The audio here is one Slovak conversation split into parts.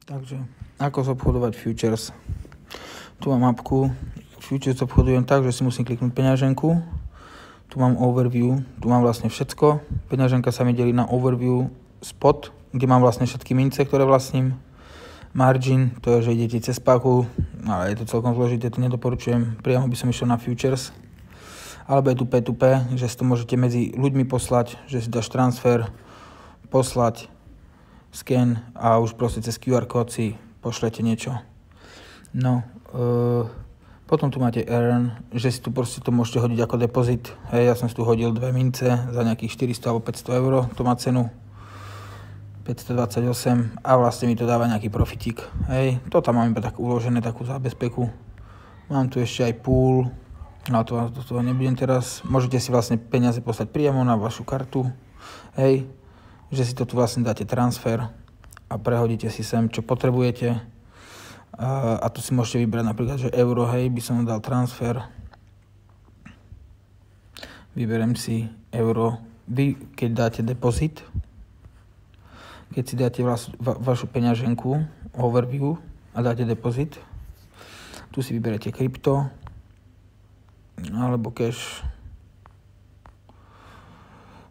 Takže, ako zobchodovať futures? Tu mám mapku. Futures obchodujem tak, že si musím kliknúť peňaženku. Tu mám overview, tu mám vlastne všetko. Peňaženka sa mi delí na overview spot, kde mám vlastne všetky mince, ktoré vlastním. Margin, to je, že idete cez páku, ale je to celkom zložité, to nedoporučujem. Priamo by som išiel na futures. Alebo je tu P2P, že si to môžete medzi ľuďmi poslať, že si dáš transfer, poslať, scan a už proste cez QR kód si pošlete niečo. No, potom tu máte earn, že si tu proste to môžete hodiť ako depozit. Hej, ja som si tu hodil 2 mince za nejakých 400 alebo 500 eur, to má cenu 528 a vlastne mi to dáva nejaký profitík. Hej, to tam mám iba tak uložené, takú zábezpeku. Mám tu ešte aj pool, no to do toho nebudem teraz. Môžete si vlastne peniaze poslať priamo na vašu kartu. Hej, že si to tu vlastne dáte transfer a prehodíte si sem, čo potrebujete. A tu si môžete vybrať napríklad, že euro, hej, by som dal transfer. Vyberiem si euro. Vy, keď dáte depozit, keď si dáte vašu peňaženku, overview a dáte depozit, tu si vyberete krypto alebo cash.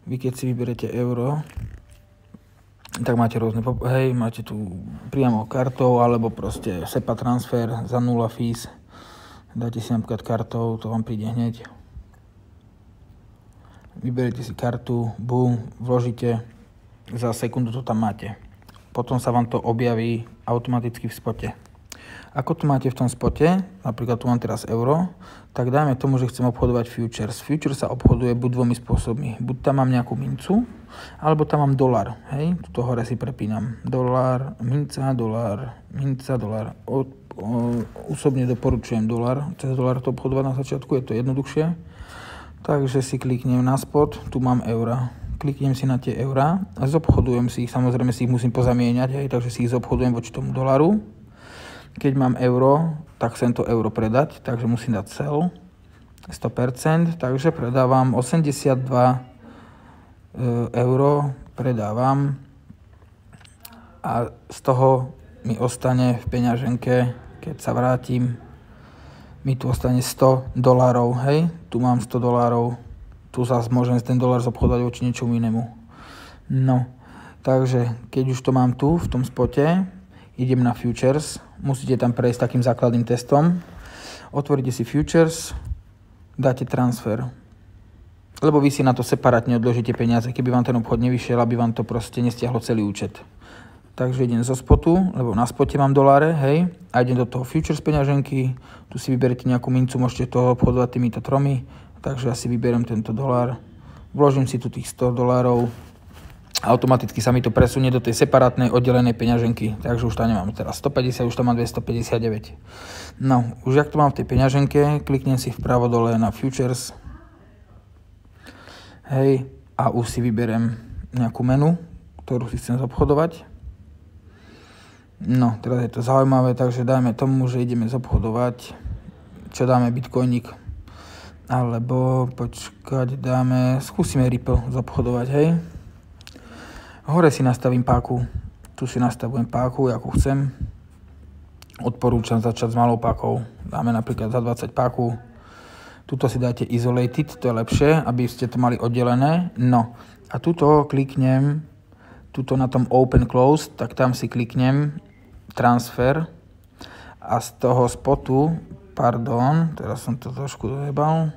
Vy keď si vyberete euro, tak máte rôzne, hej, máte tu priamo kartou, alebo proste SEPA transfer za 0 fees. Dáte si napríklad kartou, to vám príde hneď. Vyberete si kartu, boom, vložíte, za sekundu to tam máte. Potom sa vám to objaví automaticky v spote. Ako to máte v tom spote, napríklad tu mám teraz euro, tak dajme tomu, že chcem obchodovať futures. Futures sa obchoduje buď dvomi spôsobmi. Buď tam mám nejakú mincu, alebo tam mám dolar. Hej, tuto hore si prepínam. Dolar, minca, dolar, minca, dolar. Osobne doporučujem dolar. Cez dolar to obchodovať na začiatku, je to jednoduchšie. Takže si kliknem na spot, tu mám eura. Kliknem si na tie eurá a zobchodujem si ich. Samozrejme si ich musím pozamieňať, hej, takže si ich zobchodujem voči tomu dolaru. Keď mám euro, tak chcem to euro predať, takže musím dať sell 100%, takže predávam 82 euro, predávam a z toho mi ostane v peňaženke, keď sa vrátim, mi tu ostane $100, hej, tu mám $100, tu zase môžem ten dolár zobchodovať voči niečomu inému. No, takže keď už to mám tu, v tom spote, idem na futures, musíte tam prejsť takým základným testom, otvoríte si futures, dáte transfer, lebo vy si na to separátne odložíte peniaze, keby vám ten obchod nevyšiel, aby vám to proste nestiahlo celý účet. Takže idem zo spotu, lebo na spote mám doláre, hej, a idem do toho futures peňaženky, tu si vyberiete nejakú mincu, môžete toho obchodovať týmito tromi, takže ja si vyberiem tento dolár, vložím si tu tých $100, automaticky sa mi to presunie do tej separátnej oddelenej peňaženky, takže už tam nemám teraz 150, už tam mám 259. No, už jak to mám v tej peňaženke, kliknem si vpravo dole na futures, hej, a už si vyberiem nejakú menu, ktorú si chcem zobchodovať. No, teraz je to zaujímavé, takže dajme tomu, že ideme zobchodovať, čo dáme bitcoinik, alebo počkať, skúsime Ripple zobchodovať, hej. Hore si nastavím páku, tu si nastavujem páku, akú chcem. Odporúčam začať s malou pákou, dáme napríklad za 20 páku. Tuto si dáte isolated, to je lepšie, aby ste to mali oddelené. No a tuto kliknem, tuto na tom open close, tak tam si kliknem transfer a z toho spotu, teraz som to trošku dojebal,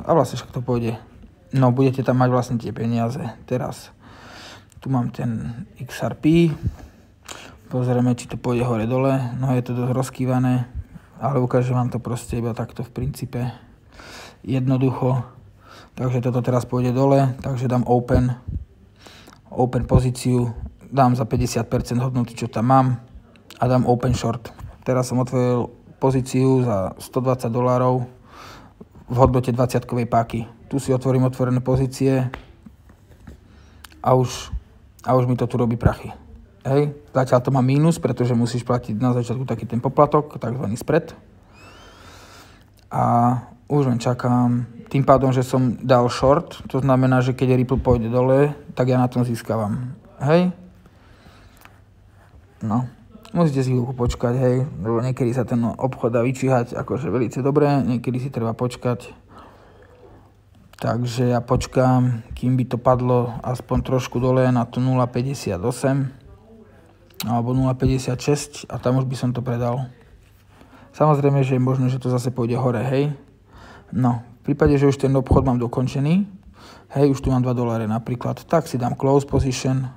a vlastne však to pôjde. No budete tam mať vlastne tie peniaze teraz. Tu mám ten XRP, pozrieme, či to pôjde hore-dole, no je to dosť rozkývané, ale ukážem vám to proste iba takto v princípe jednoducho. Takže toto teraz pôjde dole, takže dám open pozíciu, dám za 50% hodnoty, čo tam mám a dám open short. Teraz som otvoril pozíciu za $120 v hodnote 20-kovej páky. Tu si otvorím otvorené pozície a už mi to tu robí prachy. Hej, zatiaľ to má mínus, pretože musíš platiť na začiatku taký ten poplatok, takzvaný spread. A už len čakám. Tým pádom, že som dal short, to znamená, že keď Ripple pôjde dole, tak ja na tom získavam. Hej. No, musíte si chvíľku počkať, hej, lebo niekedy sa ten obchod dá vyčíhať akože veľmi dobre, niekedy si treba počkať. Takže ja počkám, kým by to padlo aspoň trošku dole na to 0,58 alebo 0,56 a tam už by som to predal. Samozrejme, že je možné, že to zase pôjde hore, hej. No, v prípade, že už ten obchod mám dokončený, hej, už tu mám $2 napríklad, tak si dám close position,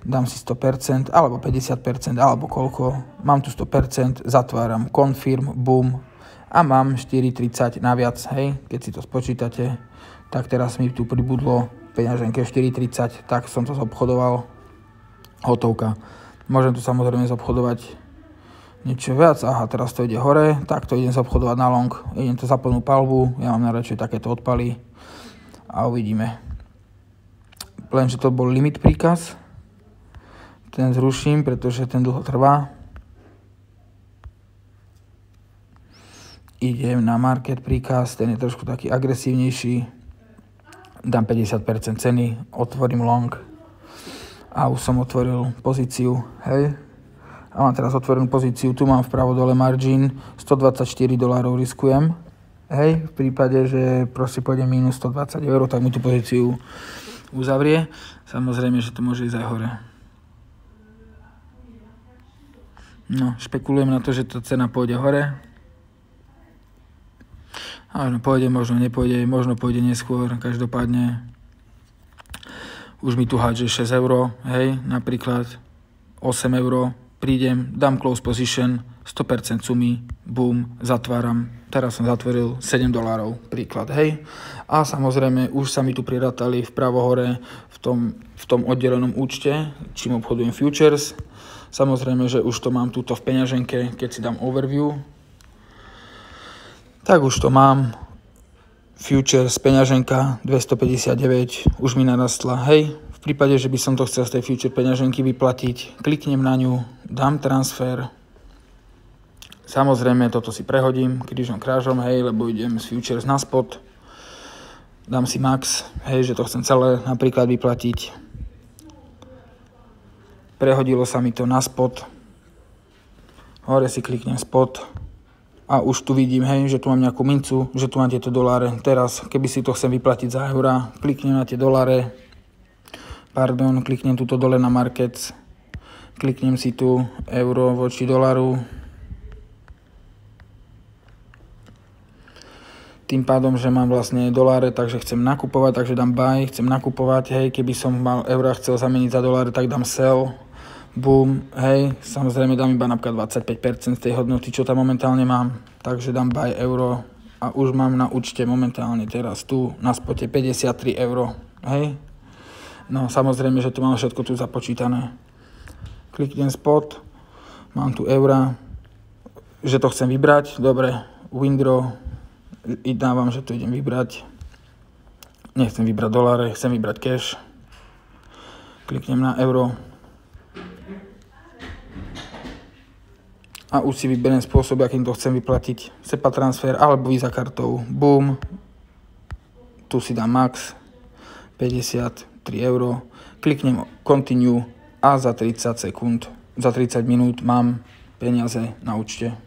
dám si 100%, alebo 50%, alebo koľko, mám tu 100%, zatváram, confirm, boom, a mám 4,30 naviac, hej, keď si to spočítate, tak teraz mi tu pribudlo peňaženke 4,30, tak som to zobchodoval, hotovka. Môžem tu samozrejme zobchodovať niečo viac, aha, teraz to ide hore, tak to idem zobchodovať na long, idem to za plnú palbu, ja mám najradšej takéto odpaly a uvidíme. Lenže to bol limit príkaz, ten zruším, pretože ten dlho trvá. Idem na market príkaz, ten je trošku taký agresívnejší. Dám 50% ceny, otvorím long a už som otvoril pozíciu, hej. A mám teraz otvorenú pozíciu, tu mám vpravo dole margin, $124 riskujem, hej. V prípade, že proste pôjde minus 120 €, tak mi tú pozíciu uzavrie. Samozrejme, že to môže ísť aj hore. No, špekulujem na to, že tá cena pôjde hore. Možno pôjde, možno nepôjde, možno pôjde neskôr, každopádne už mi tu hádže 6 €, hej, napríklad 8 €, prídem, dám close position, 100% sumy, boom, zatváram, teraz som zatvoril $7, príklad, hej. A samozrejme, už sa mi tu prirátali vpravo hore v tom oddelenom účte, čím obchodujem futures. Samozrejme, že už to mám tuto v peňaženke, keď si dám overview, tak už to mám, futures, peňaženka 259, už mi narastla, hej. V prípade, že by som to chcel z tej future peňaženky vyplatiť, kliknem na ňu, dám transfer. Samozrejme, toto si prehodím krížom krážom, hej, lebo idem z futures na spot. Dám si max, hej, že to chcem celé napríklad vyplatiť. Prehodilo sa mi to na spot. Hore si kliknem spot. A už tu vidím, hej, že tu mám nejakú mincu, že tu mám tieto doláre. Teraz, keby si to chcem vyplatiť za eurá, kliknem na tie doláre, kliknem tuto dole na markets, kliknem si tu euro voči dolaru. Tým pádom, že mám vlastne doláre, takže chcem nakupovať, takže dám buy, chcem nakupovať, hej, keby som mal eurá chcel zameniť za doláre, tak dám sell. Boom, hej, samozrejme dám iba napríklad 25% z tej hodnoty, čo tam momentálne mám, takže dám buy euro a už mám na účte momentálne teraz tu na spote 53 €, hej. No samozrejme, že to mám všetko tu započítané. Kliknem spot, mám tu eura, že to chcem vybrať, dobre, window, i dávam, že to idem vybrať, nechcem vybrať doláre, chcem vybrať cash, kliknem na euro, a už si vyberiem spôsob, akým to chcem vyplatiť. SEPA transfer alebo Visa kartou. Boom. Tu si dám max 53 €. Kliknem continue a za 30 sekúnd, za 30 minút mám peniaze na účte.